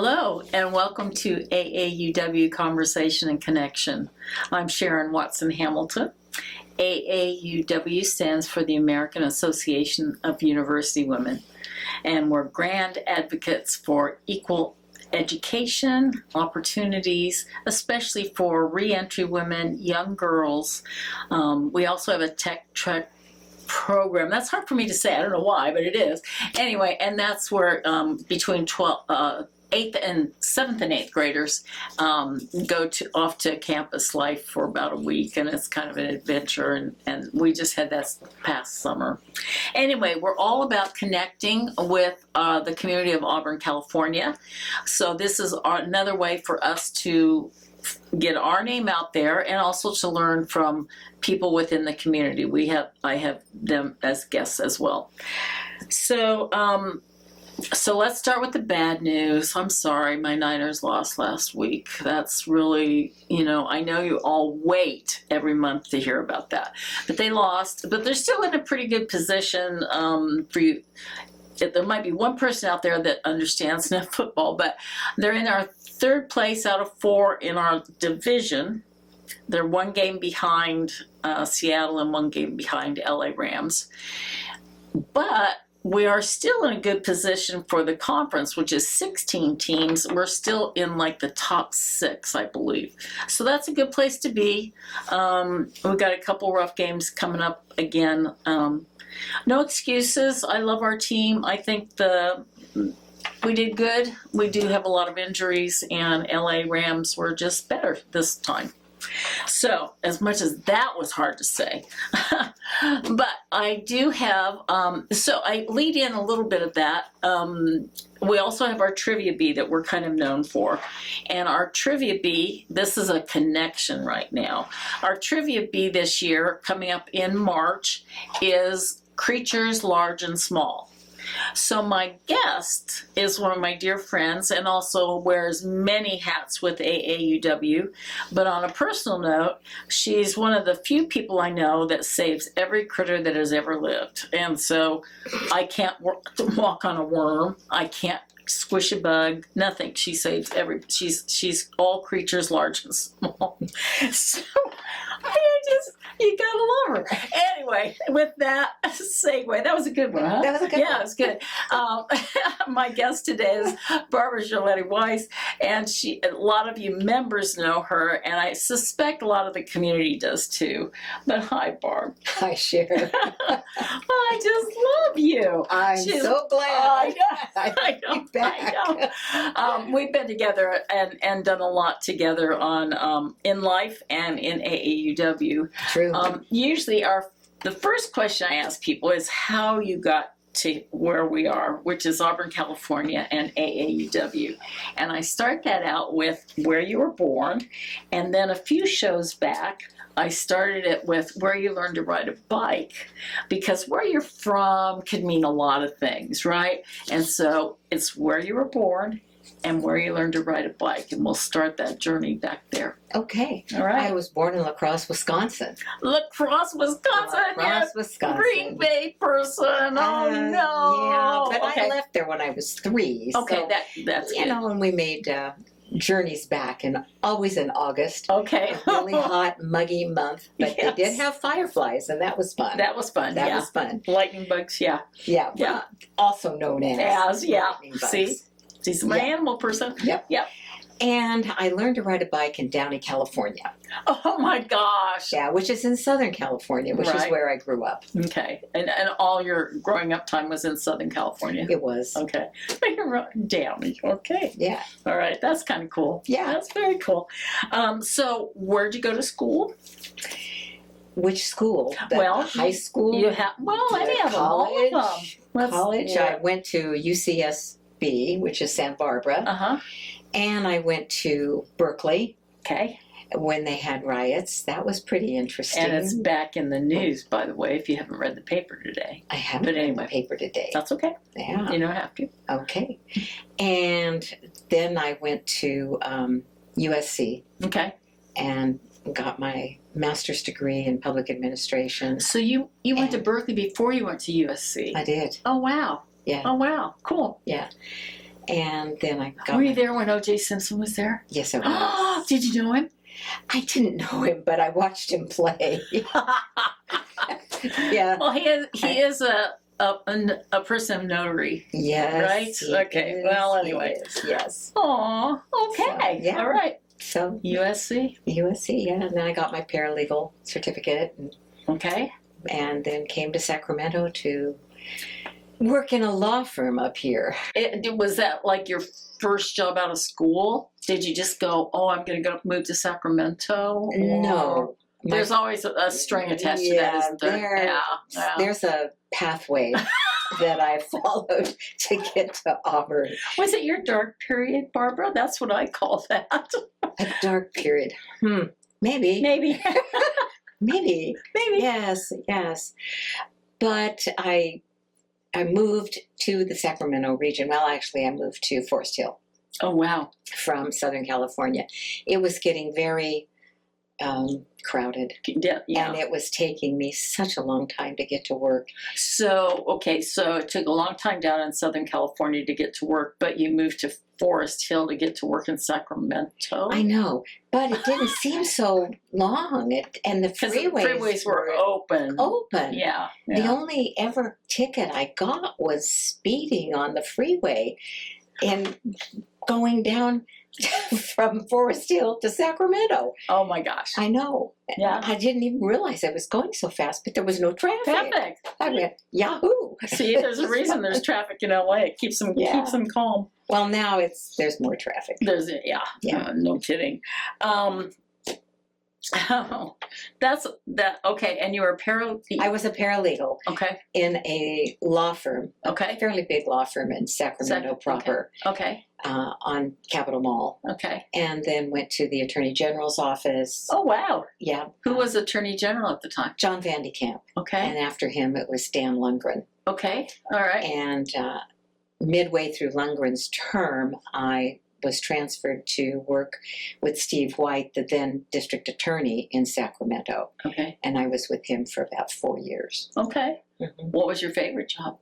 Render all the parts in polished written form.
Hello, and welcome to AAUW Conversation and Connection. I'm Sharon Watson Hamilton. AAUW stands for the American Association of University Women, and we're grand advocates for equal education opportunities, especially for reentry women, young girls. We also have a tech track program. That's hard for me to say. I don't know why, but it is. Anyway, and that's where between 8th and 7th and 8th graders go off to campus life for about a week, and it's kind of an adventure, and we just had that past summer. Anyway, we're all about connecting with the community of Auburn, California. So this is another way for us to get our name out there and also to learn from people within the community. I have them as guests as well. So let's start with the bad news. I'm sorry, my Niners lost last week. That's really, I know you all wait every month to hear about that. But they lost, but they're still in a pretty good position for you. There might be one person out there that understands enough football, but they're in our 3rd place out of 4 in our division. They're 1 game behind Seattle and 1 game behind LA Rams. But we are still in a good position for the conference, which is 16 teams. We're still in like the top 6, I believe. So that's a good place to be. We've got a couple rough games coming up again. No excuses. I love our team. I think we did good. We do have a lot of injuries, and LA Rams were just better this time. So, as much as that was hard to say, but I do have, so I lead in a little bit of that. We also have our Trivia Bee that we're kind of known for. And our Trivia Bee, this is a connection right now. Our Trivia Bee this year, coming up in March, is Creatures Large and Small. So my guest is one of my dear friends and also wears many hats with AAUW. But on a personal note, she's one of the few people I know that saves every critter that has ever lived. And so I can't walk on a worm. I can't squish a bug, nothing. She saves she's all creatures large and small. So you gotta love her. Anyway, with that segue, that was a good one, huh? That was a good one. Yeah, it was good. My guest today is Barbara Gerletti-Weiss, and a lot of you members know her, and I suspect a lot of the community does too. But hi, Barb. Hi, Sharon. I just love you. I'm so glad. I know. We've been together and done a lot together on in life and in AAUW. True. Usually the first question I ask people is how you got to where we are, which is Auburn, California, and AAUW. And I start that out with where you were born, and then a few shows back, I started it with where you learned to ride a bike, because where you're from could mean a lot of things, right? And so it's where you were born and where you learned to ride a bike, and we'll start that journey back there. Okay. All right. I was born in La Crosse, Wisconsin. La Crosse, Wisconsin. La Crosse, Wisconsin. Green Bay person. Oh, no. Yeah, but Okay. I left there when I was 3. Okay, so, that's good. and we made journeys back, and always in August. Okay. A really hot, muggy month, but Yes. they did have fireflies, and that was fun. That was fun. That yeah. was fun. Lightning bugs, yeah. Yeah. Yeah. Also known as yeah. lightning bugs. See? She's my animal person. Yep. Yep. And I learned to ride a bike in Downey, California. Oh my gosh. Yeah, which is in Southern California, which is Right. where I grew up. Okay. And all your growing up time was in Southern California. It was. Okay. But you're Downey. Okay. Yeah. All right. That's kind of cool. Yeah. That's very cool. So where'd you go to school? Which school? Well, high school? You have any of them. College? All of them. College. Yeah. I went to UCSB, which is Santa Barbara. Uh-huh. And I went to Berkeley Okay. when they had riots. That was pretty interesting. And it's back in the news, by the way, if you haven't read the paper today. I haven't but read anyway. the paper today. That's okay. Yeah. You don't have to. Okay. And then I went to USC Okay. and got my master's degree in public administration. So you went to And- Berkeley before you went to USC. I did. Oh, wow. Yeah. Oh, wow. Cool. Yeah. And then I got Were you there when O.J. Simpson was there? Yes, I was. Did you know him? I didn't know him, but I watched him play. Yeah. Well, he is a person of notary. Yes. Right? he Okay, is, well, he anyway. is, yes. Aw, okay. So, yeah. All right. So USC. USC, yeah. And then I got my paralegal certificate Okay. and then came to Sacramento to work in a law firm up here. Was that like your first job out of school? Did you just go, oh, I'm going to move to Sacramento? Or No. There's always a string attached to that, isn't there? Yeah. There's a pathway that I followed to get to Auburn. Was it your dark period, Barbara? That's what I call that. A dark period. Maybe. Maybe. Maybe. Yes. But I moved to the Sacramento region. Well, actually, I moved to Forest Hill. Oh, wow. From Southern California. It was getting very crowded. Yeah. And it was taking me such a long time to get to work. So it took a long time down in Southern California to get to work, but you moved to Forest Hill to get to work in Sacramento. I know, but it didn't seem so long. And the freeways were open. Yeah. The only ever ticket I got was speeding on the freeway and going down from Forest Hill to Sacramento. Oh my gosh. I know. Yeah. I didn't even realize I was going so fast, but there was no traffic. I mean, yahoo! See, there's a reason there's traffic in LA. It keeps them calm. Well, now there's more traffic. No kidding. That's that. Okay, and you were a paralegal. I was a paralegal. Okay. In a law firm. Okay. A fairly big law firm in Sacramento proper. Okay. On Capitol Mall. Okay. And then went to the Attorney General's office. Oh wow. Yeah. Who was Attorney General at the time? John Van de Kamp. Okay. And after him, it was Dan Lundgren. Okay. All right. And midway through Lundgren's term, I was transferred to work with Steve White, the then district attorney in Sacramento. Okay. And I was with him for about 4 years. Okay. Mm-hmm. What was your favorite job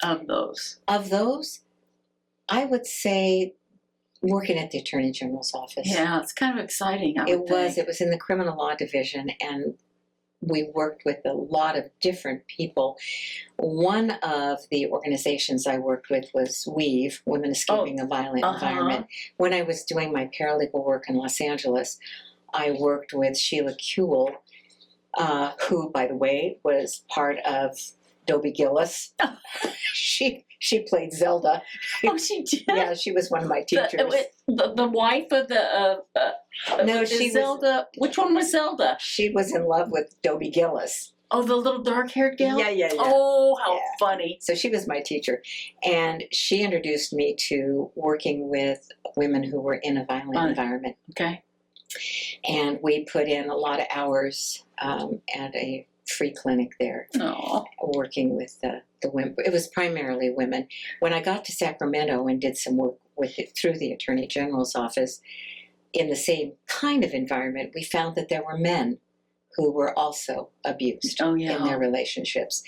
of those? Of those, I would say working at the Attorney General's office. Yeah, it's kind of exciting. It was in the criminal law division, and we worked with a lot of different people. One of the organizations I worked with was WEAVE, Women Escaping a Violent Environment. When I was doing my paralegal work in Los Angeles, I worked with Sheila Kuehl, who, by the way, was part of Dobie Gillis. She played Zelda. Oh, she did? Yeah, she was one of my teachers. The wife of the... no, she Zelda. Which one was Zelda? She was in love with Dobie Gillis. Oh, the little dark-haired gal? Yeah. Oh, how funny. So she was my teacher. And she introduced me to working with women who were in a violent environment. Okay. And we put in a lot of hours at a free clinic there, working with the women. It was primarily women. When I got to Sacramento and did some work with it through the Attorney General's office, in the same kind of environment, we found that there were men who were also abused in their relationships.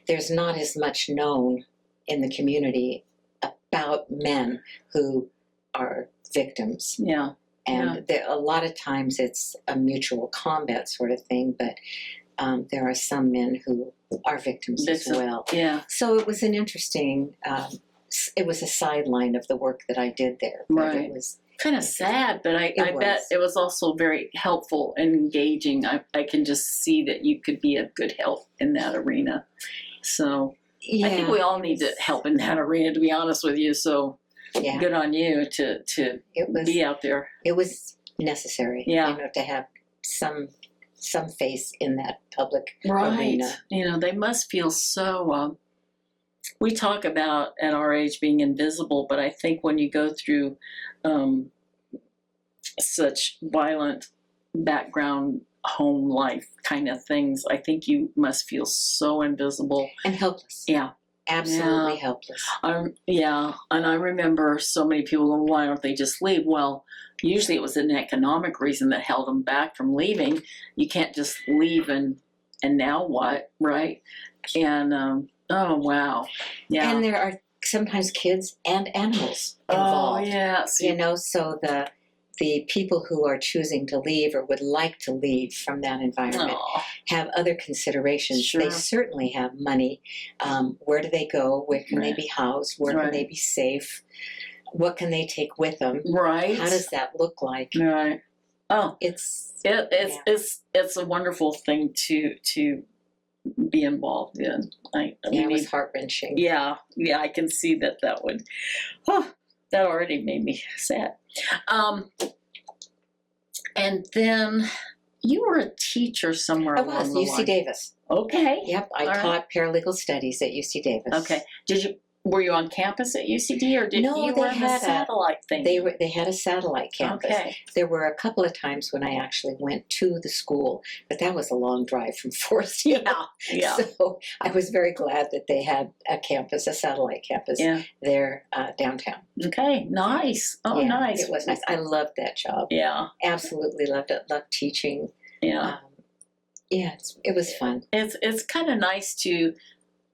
There's not as much known in the community about men who are victims. Yeah. And a lot of times it's a mutual combat sort of thing, but there are some men who are victims as well. Yeah. So it was an interesting, it was a sideline of the work that I did there. Right. It was kind of sad, but I bet it was also very helpful and engaging. I can just see that you could be a good help in that arena. So I think we all need to help in that arena, to be honest with you. So good on you to be out there. It was necessary, to have some face in that public arena. They must feel so. We talk about at our age being invisible, but I think when you go through such violent background, home life kind of things, I think you must feel so invisible and helpless. Yeah. Absolutely helpless. And I remember so many people going, why don't they just leave? Well, usually it was an economic reason that held them back from leaving. You can't just leave and now what, right? And oh wow, yeah. And there are sometimes kids and animals Oh, involved. yes. You know, so the people who are choosing to leave or would like to leave from that environment Aw, have other considerations. Sure. They certainly have money. Where do they go? Where can they Right. be housed? Where Right. can they be safe? What can they take with them? right. How does that look like? Right. Oh, It's it's a wonderful thing to be involved in. it was heart-wrenching. Yeah, I can see that would. Oh, that already made me sad. And then you were a teacher somewhere I along was the UC line. Davis. Okay. Yep, I All right. taught paralegal studies at UC Davis. Okay. Were you on campus at UCD, or did No, you they were in the had satellite thing? They had a satellite campus. Okay. There were a couple of times when I actually went to the school, but that was a long drive from Forest Hill. Yeah. So I was very glad that they had a campus, a satellite campus Yeah. there downtown. Okay. Nice. Oh, Yeah, nice. It was nice. I loved that job. Yeah. Absolutely loved it. Loved teaching. Yeah. Yeah, it was fun. It's kind of nice to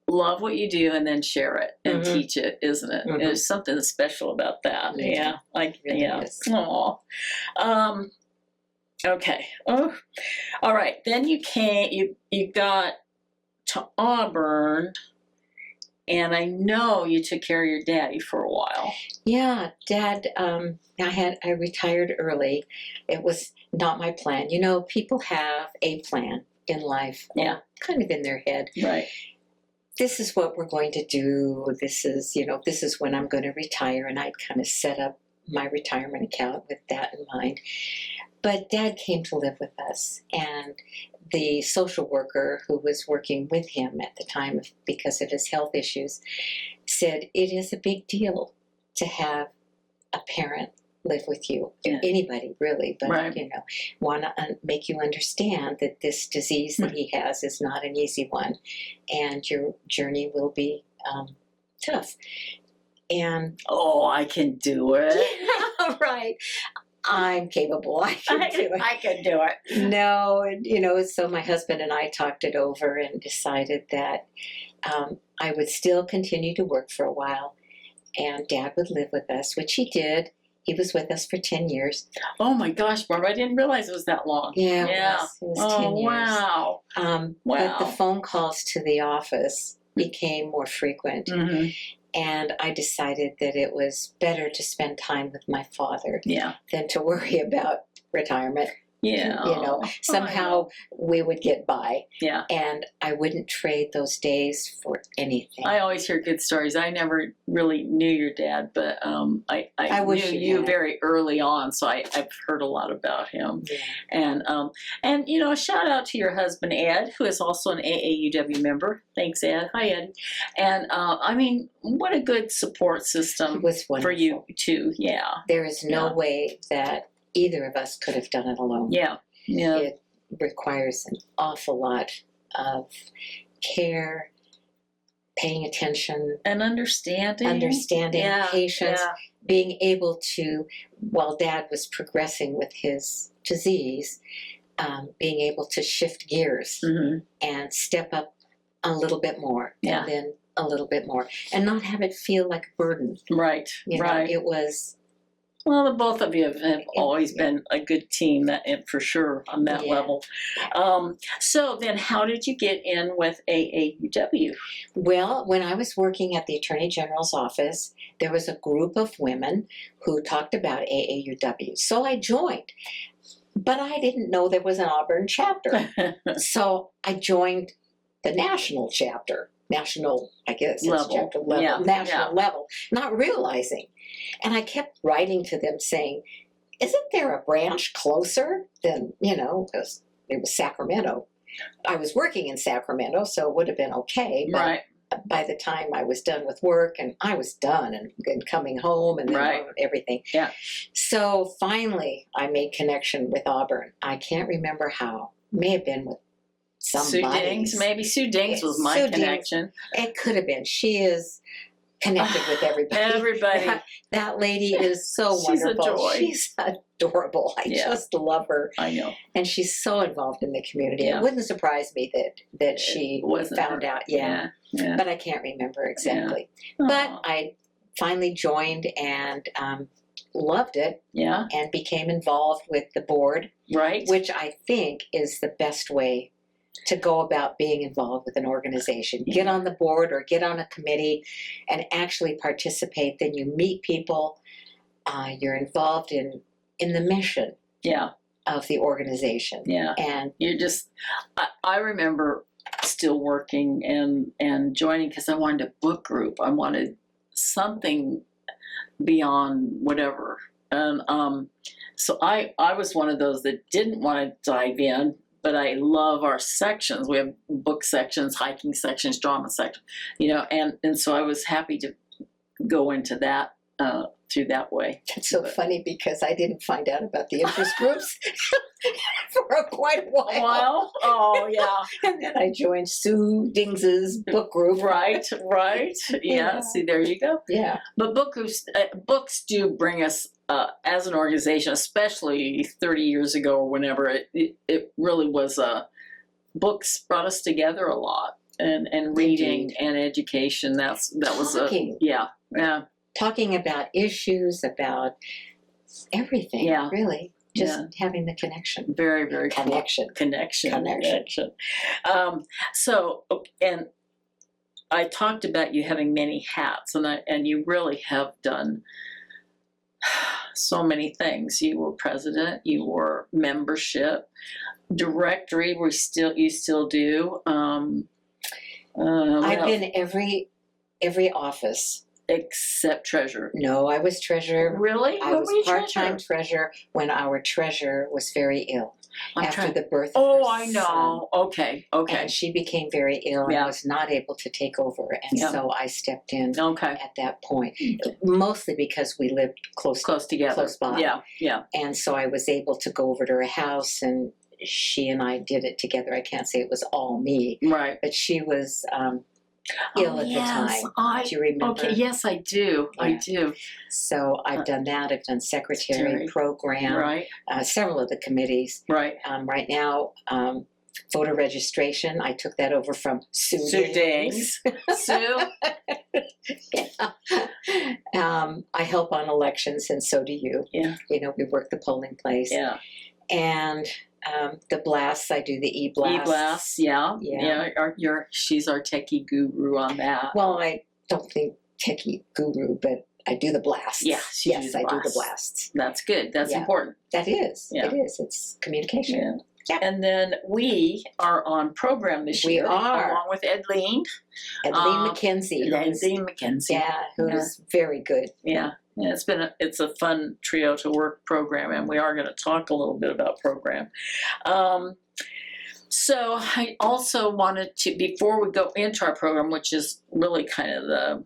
love what you do and then share it and Mhm. teach it, isn't it? Mhm. There's something special about that. Yeah, Yeah. Like, really yeah. is. Aw. Okay. Oh, all right. Then you got to Auburn, and I know you took care of your daddy for a while. Yeah, Dad. I retired early. It was not my plan. You know, people have a plan in life. Yeah. Kind of in their head. Right. This is what we're going to do. This is when I'm going to retire, and I'd kind of set up my retirement account with that in mind. But Dad came to live with us, and the social worker who was working with him at the time because of his health issues said it is a big deal to have a parent live with you. Yeah. Anybody really, but Right. want to make you understand that this disease that he has is not an easy one, and your journey will be tough. And Oh, I can do it. yeah, right. I'm capable. I can do it. I can do it. No, and so my husband and I talked it over and decided that I would still continue to work for a while, and Dad would live with us, which he did. He was with us for 10 years. Oh my gosh, Barbara, I didn't realize it was that long. Yeah, Yeah. it was 10 years. Wow. But the phone calls to the office became more frequent, Mm-hmm. and I decided that it was better to spend time with my father Yeah. than to worry about retirement. Yeah. Somehow we would get by, Yeah. and I wouldn't trade those days for anything. I always hear good stories. I never really knew your dad, but I wish knew you you had. very early on, so I've heard a lot about him. Yeah. And a shout out to your husband Ed, who is also an AAUW member. Thanks, Ed. Hi, Ed. And what a good support system It was wonderful. for you too. Yeah. There is no Yeah. way that either of us could have done it alone. Yeah. Yeah. It requires an awful lot of care, paying attention, And understanding. Yeah. patience, Yeah. being able to, while Dad was progressing with his disease, being able to shift gears Mm-hmm. and step up a little bit more, Yeah. and then a little bit more, and not have it feel like a burden. Right. Right. It was. Well, the both of you have always been a good team, for sure, on that Yeah. level. So then how did you get in with AAUW? Well, when I was working at the Attorney General's office, there was a group of women who talked about AAUW. So I joined, but I didn't know there was an Auburn chapter. So I joined the national chapter. National, I guess it's Level. chapter level, Yeah, national yeah. level, not realizing. And I kept writing to them saying, isn't there a branch closer than, because it was Sacramento. I was working in Sacramento, so it would have been okay. But Right. by the time I was done with work, and I was done and coming home and then Right. everything. Yeah. So finally, I made connection with Auburn. I can't remember how. May have been with Sue somebody. Dings, maybe Sue Dings was my Sue Dings. connection. It could have been. She is connected with everybody. Everybody. That lady is so She's a wonderful. joy. She's adorable. I just love her. I know. And she's so involved in the community. Yeah. It wouldn't surprise me that she wasn't found her. out. Yeah. But I can't remember exactly. Yeah. But Aw. I finally joined and loved it Yeah. and became involved with the board, Right. which I think is the best way to go about being involved with an organization. Get on the board or get on a committee and actually participate. Then you meet people. You're involved in the mission Yeah. of the organization. Yeah. And You're just, I remember still working and joining because I wanted a book group. I wanted something beyond whatever. And so I was one of those that didn't want to dive in, but I love our sections. We have book sections, hiking sections, drama sections, and so I was happy to go into that through that way. it's so funny because I didn't find out about the interest groups for quite a while. Oh, yeah. And then I joined Sue Dings's book group. Right. Yeah, see, there you go. Yeah. But books do bring us, as an organization, especially 30 years ago or whenever, it really was, books brought us together a lot. And reading Indeed. and education, that was Talking. Yeah. Talking about issues, about everything, Yeah. really. Just having the connection. Very, very cool. Connection. So, and I talked about you having many hats, and you really have done so many things. You were president, you were membership, directory. You still do. I've been every office. Except treasurer. No, I was treasurer. Really? I When was were you part-time treasurer when our treasurer was very ill after the birth of Oh, her I know. son. Okay. And she became very ill Yeah. and was not able to take over. And Yeah. so I stepped in Okay. at that point, mostly because we lived close Together. close by. Yeah. And so I was able to go over to her house, and she and I did it together. I can't say it was all me, Right. but she was ill at the time. Do you remember? Okay, yes, I do. I Yeah. do. So I've done that. I've done secretary, program, Right. several of the committees. Right. Right now, voter registration, I took that over from Sue Dings. Sue. I help on elections, and so do you. Yeah. We work the polling place. Yeah. And the blasts, I do the e-blasts. E-blasts, yeah. She's our techie guru on that. Well, I don't think techie guru, but I do the blasts. Yeah, yes, I do the blasts. That's good. That's Yeah. important. That is. Yeah. It is. It's communication. Yeah. And then we are on program this We year. are. Along with Edleen. Edleen McKenzie. Edleen McKenzie. Yeah, who's very good. Yeah. It's a fun trio to work program, and we are going to talk a little bit about program. So I also wanted to, before we go into our program, which is really kind of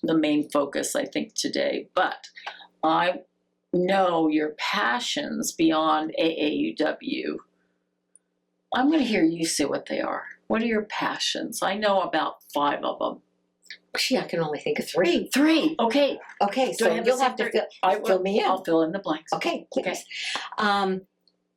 the main focus, I think, today, but I know your passions beyond AAUW. I'm going to hear you say what they are. What are your passions? I know about 5 of them. Gee, I can only think of 3. 3. Okay. Okay, Do I so have you'll a have to separate- fill me in. I'll fill in the blanks. Okay, please. Okay.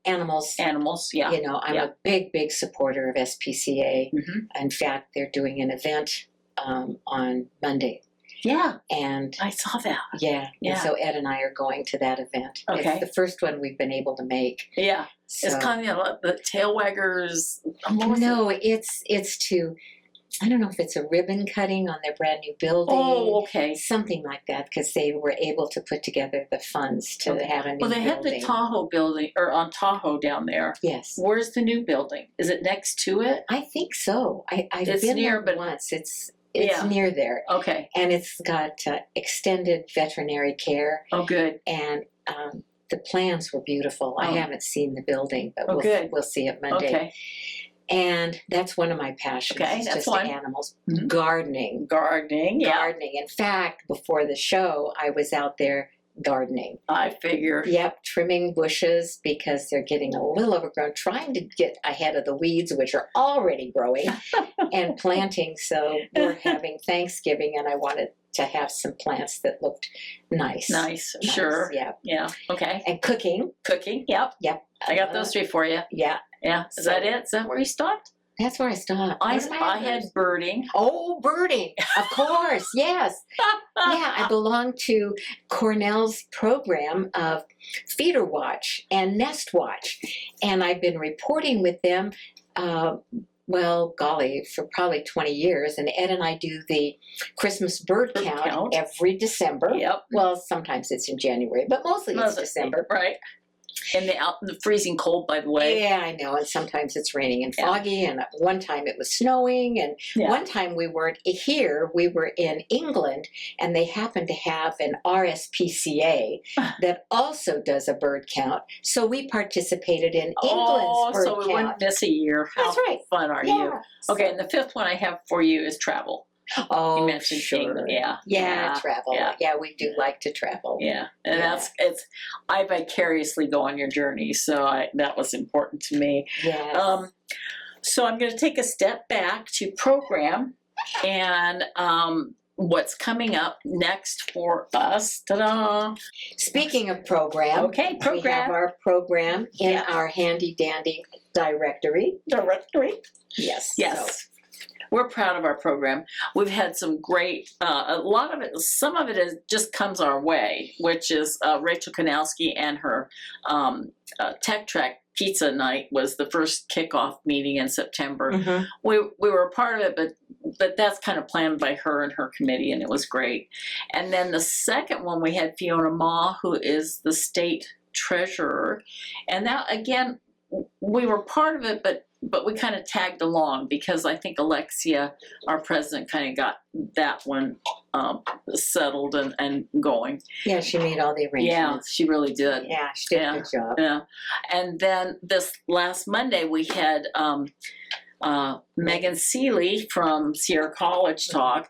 Animals. Animals, yeah. I'm a big supporter of SPCA. Mhm. In fact, they're doing an event on Monday. Yeah, And I saw that. yeah, Yeah. and so Ed and I are going to that event. Okay. It's the first one we've been able to make. Yeah, So, it's kind of like the tail waggers. no, it's to, I don't know if it's a ribbon cutting on their brand new building. Oh, okay. Something like that, because they were able to put together the funds to Okay. have a new Well, they have building. the Tahoe building, or on Tahoe down there. Yes, Where's the new building? Is it next to it? I think so. I've It's been near, there but- once. It's Yeah. near there, Okay. and it's got extended veterinary care, Oh, good. and the plans were beautiful. I Oh. haven't seen the building, but Oh, good. we'll see it Monday. Okay. And that's one of my passions. Okay, is that's just one. animals. Mhm. Gardening. Gardening. Yeah. Gardening. In fact, before the show, I was out there gardening. I figure. Yep, trimming bushes because they're getting a little overgrown, trying to get ahead of the weeds, which are already growing, and planting. So we're having Thanksgiving, and I wanted to have some plants that looked nice. Nice, sure. Yeah. Yeah, okay. And cooking. Cooking, yep. Yep. I got those 3 for you. Yeah. Yeah. Is that it? Is that where you stopped? That's where I stopped. I What am had birding. Oh, birding, of course, yes. Yeah, I belong to Cornell's program of Feeder Watch and Nest Watch, and I've been reporting with them, well, golly, for probably 20 years, and Ed and I do the Christmas bird count every December. Yep. Well, sometimes it's in January, but mostly it's December. Right. And the freezing cold, by the way. Yeah, I know. And sometimes it's raining and foggy. And one time it was snowing. And one time we weren't here. We were in England, and they happened to have an RSPCA that also does a bird count. So we participated in England's bird count. So we wouldn't miss a year. That's right. How fun are you? Okay, and the 5th one I have for you is travel. Oh, you mentioned sure. England. Yeah, travel. Yeah, we do like to travel. Yeah, and I vicariously go on your journey, so that was important to me. Yeah. So I'm going to take a step back to program and what's coming up next for us. Ta-da! Speaking of program, okay, program. We have our program in our handy dandy directory. Yes. Yes. So. We're proud of our program. We've had some great, a lot of it, some of it just comes our way, which is Rachel Kanowski and her Tech Track Pizza Night was the first kickoff meeting in September. Mm-hmm. We were a part of it, but that's kind of planned by her and her committee, and it was great. And then the second one, we had Fiona Ma, who is the state treasurer. And that, again, we were part of it, but we kind of tagged along because I think Alexia, our president, kind of got that one settled and going. Yeah, she made all the arrangements. Yeah, she really did. Yeah, she did a good job. Yeah. And then this last Monday we had Megan Seeley from Sierra College talk.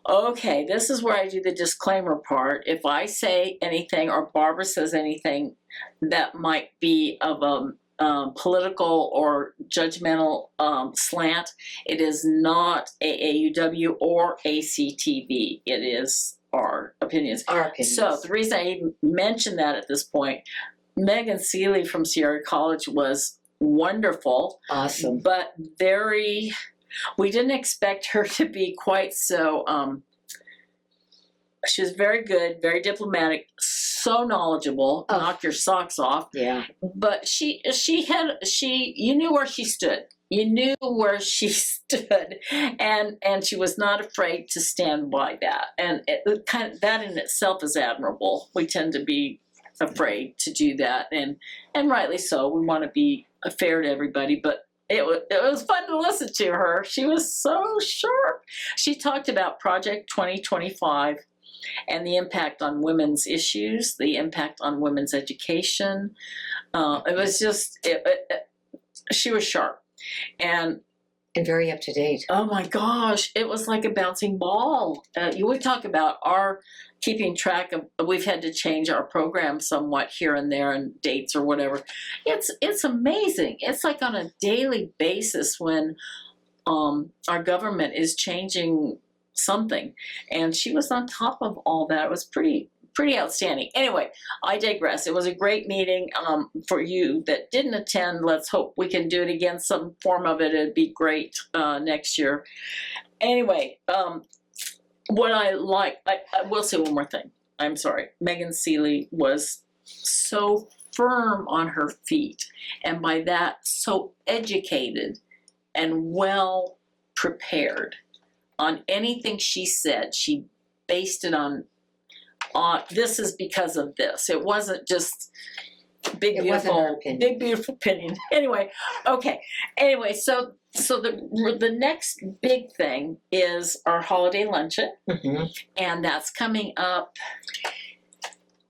Okay, this is where I do the disclaimer part. If I say anything or Barbara says anything that might be of a political or judgmental slant, it is not AAUW or ACTV. It is our opinions. Our opinions. So the reason I even mentioned that at this point, Megan Seeley from Sierra College was wonderful. Awesome. But we didn't expect her to be quite so, she was very good, very diplomatic, so knowledgeable, knock your socks off. Yeah. But you knew where she stood. You knew where she stood, and she was not afraid to stand by that. And that in itself is admirable. We tend to be afraid to do that, and rightly so. We want to be fair to everybody, but it was fun to listen to her. She was so sharp. She talked about Project 2025 and the impact on women's issues, the impact on women's education. It was just, she was sharp. And very up to date. Oh my gosh, it was like a bouncing ball. You would talk about our keeping track of, we've had to change our program somewhat here and there and dates or whatever. It's amazing. It's like on a daily basis when our government is changing something. And she was on top of all that. It was pretty outstanding. Anyway, I digress. It was a great meeting. For you that didn't attend, let's hope we can do it again, some form of it. It'd be great next year. Anyway, what I will say one more thing. I'm sorry. Megan Seeley was so firm on her feet, and by that, so educated and well prepared on anything she said. She based it on this is because of this. It wasn't just big beautiful opinion. Anyway, okay. Anyway, so the next big thing is our holiday luncheon, and that's coming up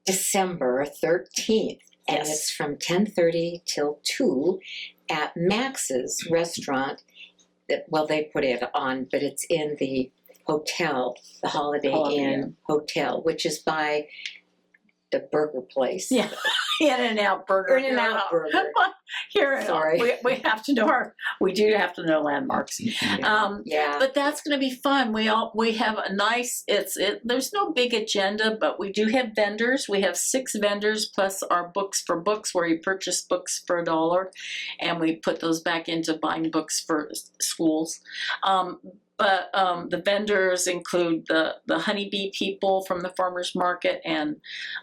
December 13th, and it's from 10:30 till 2 at Max's restaurant. Well, they put it on, but it's in the hotel, the Holiday Inn Hotel, which is by the burger place. Yeah, In-N-Out Burger. In-N-Out Burger. Here, Sorry. we have to know we do have to know landmarks. Yeah. But that's going to be fun. We have a nice. There's no big agenda, but we do have vendors. We have 6 vendors plus our books for books, where you purchase books for $1, and we put those back into buying books for schools. But the vendors include the honeybee people from the farmers market, and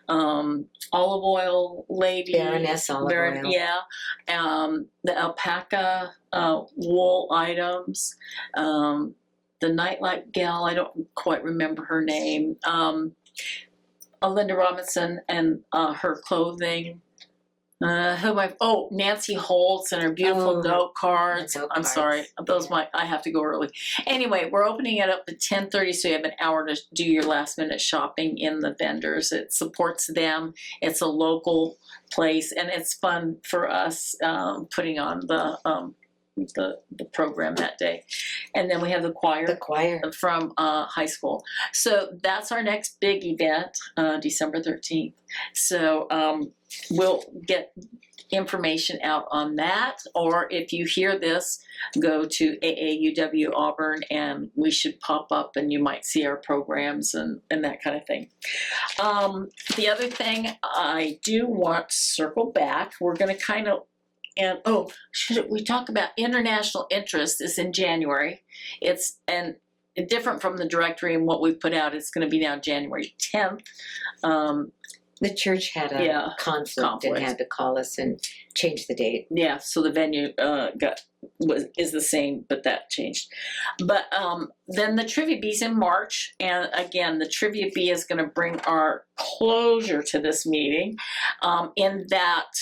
olive oil lady, Baroness olive oil. Yeah, the alpaca wool items, the nightlight gal. I don't quite remember her name. Linda Robinson and her clothing. Nancy Holtz and her beautiful note cards. I'm sorry, I have to go early. Anyway, we're opening it up at 10:30, so you have an hour to do your last minute shopping in the vendors. It supports them. It's a local place, and it's fun for us putting on the program that day. And then we have the choir from high school. So that's our next big event, December 13th. So we'll get information out on that, or if you hear this, go to AAUW Auburn and we should pop up and you might see our programs and that kind of thing. The other thing I do want to circle back, we're going to kind of, and should we talk about international interest is in January. It's different from the directory and what we've put out. It's going to be now January 10th. The church had a conflict and had to call us and change the date. Yeah, so the venue is the same, but that changed. But then the Trivia Bee's in March, and again, the Trivia Bee is going to bring our closure to this meeting, in that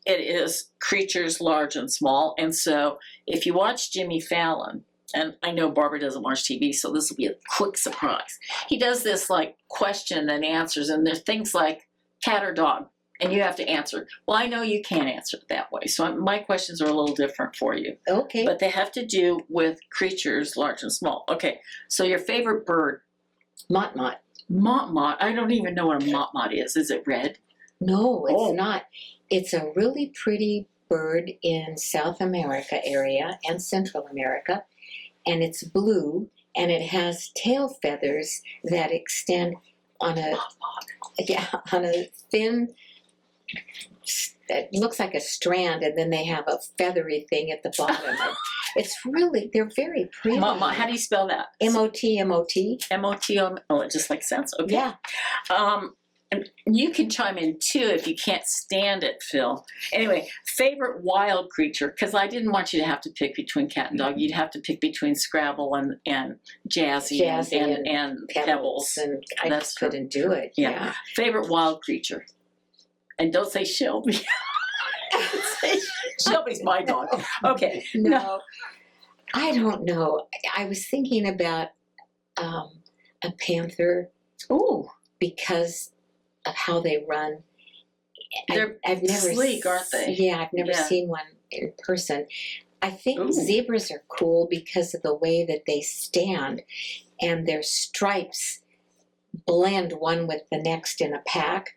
it is creatures large and small. And so if you watch Jimmy Fallon, and I know Barbara doesn't watch TV, so this will be a quick surprise. He does this like question and answers, and there's things like cat or dog, and you have to answer. Well, I know you can't answer it that way, so my questions are a little different for you. Okay. But they have to do with creatures large and small. Okay, so your favorite bird? Mott-mott. Mott-mott. I don't even know what a mott-mott is. Is it red? No, it's not. It's a really pretty bird in South America area and Central America. And it's blue, and it has tail feathers that extend on a thin, it looks like a strand, and then they have a feathery thing at the bottom. They're very pretty. How do you spell that? M-O-T-M-O-T. M-O-T-O, it just like sounds. Okay. Yeah. And you can chime in too if you can't stand it, Phil. Anyway, favorite wild creature, because I didn't want you to have to pick between cat and dog. You'd have to pick between Scrabble and Jazzy and Pebbles. And I just couldn't do it. Yeah. Favorite wild creature. And don't say Shelby. Shelby's my dog. Okay. No, I don't know. I was thinking about a panther. Ooh. Because of how they run. I've never sleek, aren't they? Yeah, I've never seen one in person. I think zebras are cool because of the way that they stand, and their stripes blend one with the next in a pack,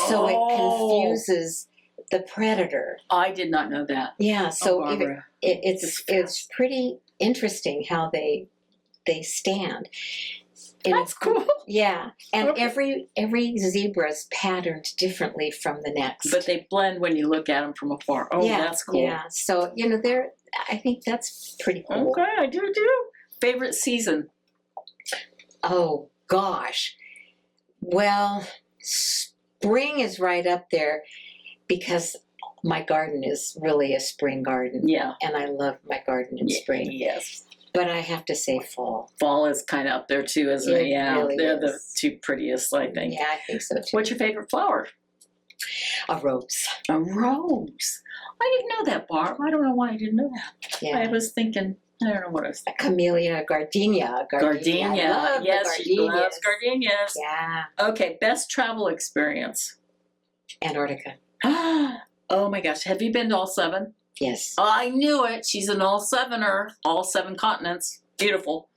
so it confuses the predator. I did not know that. Yeah, so it's pretty interesting how they stand. That's cool. Yeah, and every zebra's patterned differently from the next. But they blend when you look at them from afar. Oh, yeah, that's cool. Yeah, so I think that's pretty cool. Okay, I do too. Favorite season? Oh gosh, well, spring is right up there because my garden is really a spring garden. Yeah, and I love my garden in spring. Yes. But I have to say fall. Fall is kind of up there too, isn't it? Yeah, really they're is. The two prettiest, I think. Yeah, I think so too. What's your favorite flower? A rose. A rose. I didn't know that, Barb. I don't know why I didn't know that. Yeah. I was thinking, I don't know what I was thinking. Camellia, gardenia. Gardenia. I love Yes, the she loves gardenias. Yeah. Okay, best travel experience. Antarctica. Oh my gosh, have you been to all 7? Yes. I knew it. She's an all 7er, all 7 continents. Beautiful.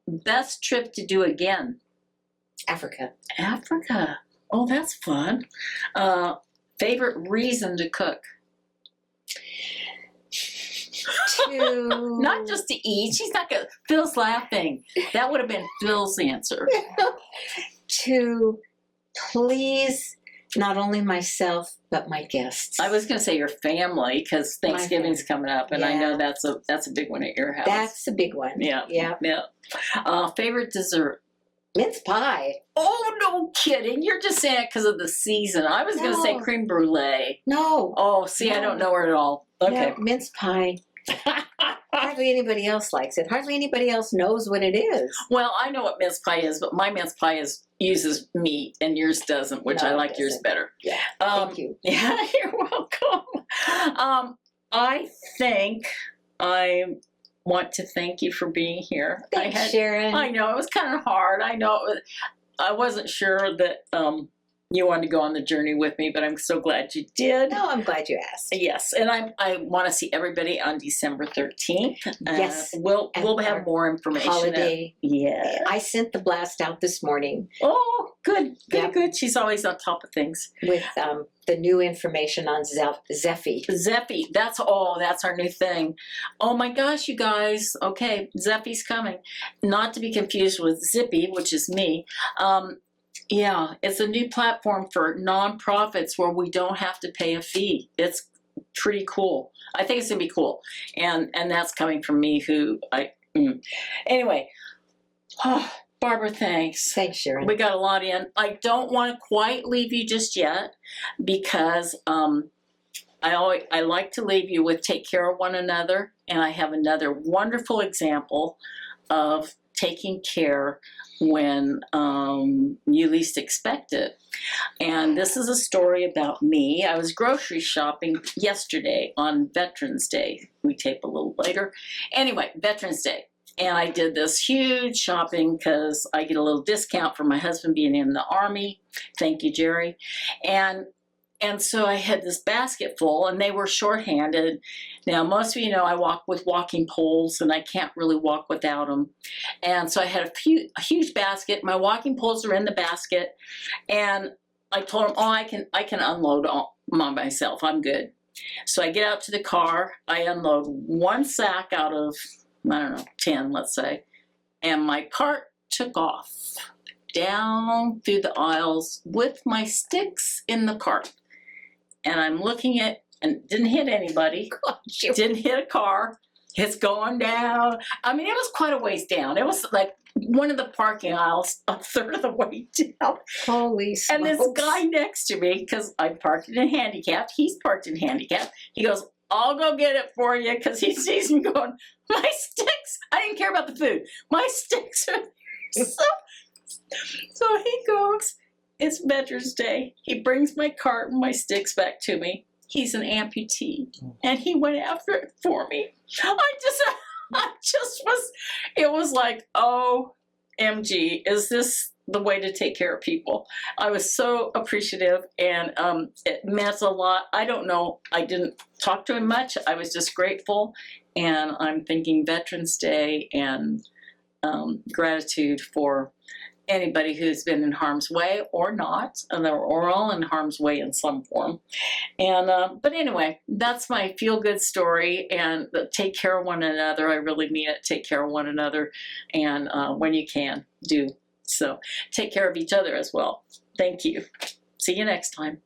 Best trip to do again? Africa. Africa. Oh, that's fun. Favorite reason to cook? Not just to eat. She's not gonna. Phil's laughing. That would have been Phil's answer. To please not only myself but my guests. I was gonna say your family because Thanksgiving's coming up, and I know that's a big one at your house. That's a big one. Yeah. Favorite dessert? Mince pie. Oh, no kidding! You're just saying it because of the season. I was gonna say creme brulee. No. Oh, see, I don't know her at all. Okay. No, mince pie. Hardly anybody else likes it. Hardly anybody else knows what it is. Well, I know what mince pie is, but my mince pie uses meat, and yours doesn't, which I like yours better. Yeah. Thank you. Yeah, you're welcome. I think I want to thank you for being here. Thanks, Sharon. I know it was kind of hard. I know I wasn't sure that you wanted to go on the journey with me, but I'm so glad you did. No, I'm glad you asked. Yes, and I want to see everybody on December 13th. Yes. We'll have more information. Holiday. Yeah. I sent the blast out this morning. Oh, good. Yep. Good. She's always on top of things. With the new information on Zeffy. Zeffy, that's our new thing. Oh my gosh, you guys. Okay, Zeffy's coming. Not to be confused with Zippy, which is me. Yeah, it's a new platform for nonprofits where we don't have to pay a fee. It's pretty cool. I think it's gonna be cool, and that's coming from me. Anyway. Barbara, thanks. Thanks, Sharon. We got a lot in. I don't want to quite leave you just yet because I like to leave you with take care of one another, and I have another wonderful example of taking care when you least expect it. And this is a story about me. I was grocery shopping yesterday on Veterans Day. We tape a little later. Anyway, Veterans Day. And I did this huge shopping because I get a little discount for my husband being in the Army. Thank you, Jerry. And so I had this basket full, and they were shorthanded. Now, most of you know I walk with walking poles, and I can't really walk without them. And so I had a huge basket. My walking poles are in the basket, and I told them, "Oh, I can unload all myself. I'm good." So I get out to the car. I unload one sack out of 10, let's say, and my cart took off down through the aisles with my sticks in the cart. And I'm looking at, and didn't hit anybody, didn't hit a car, it's going down. I mean, it was quite a ways down. It was like one of the parking aisles, a third of the way down. Holy smokes. And this guy next to me, because I'm parked in handicapped, he's parked in handicapped, he goes, "I'll go get it for you," because he sees me going, "My sticks," I didn't care about the food, "my sticks are there." So he goes, it's Veterans Day. He brings my cart and my sticks back to me. He's an amputee, and he went after it for me. It was like, OMG, is this the way to take care of people? I was so appreciative, and it meant a lot. I don't know, I didn't talk to him much. I was just grateful, and I'm thinking Veterans Day and gratitude for anybody who's been in harm's way or not, and we're all in harm's way in some form. And but anyway, that's my feel-good story, and take care of one another. I really mean it. Take care of one another, and when you can, do. So take care of each other as well. Thank you. See you next time.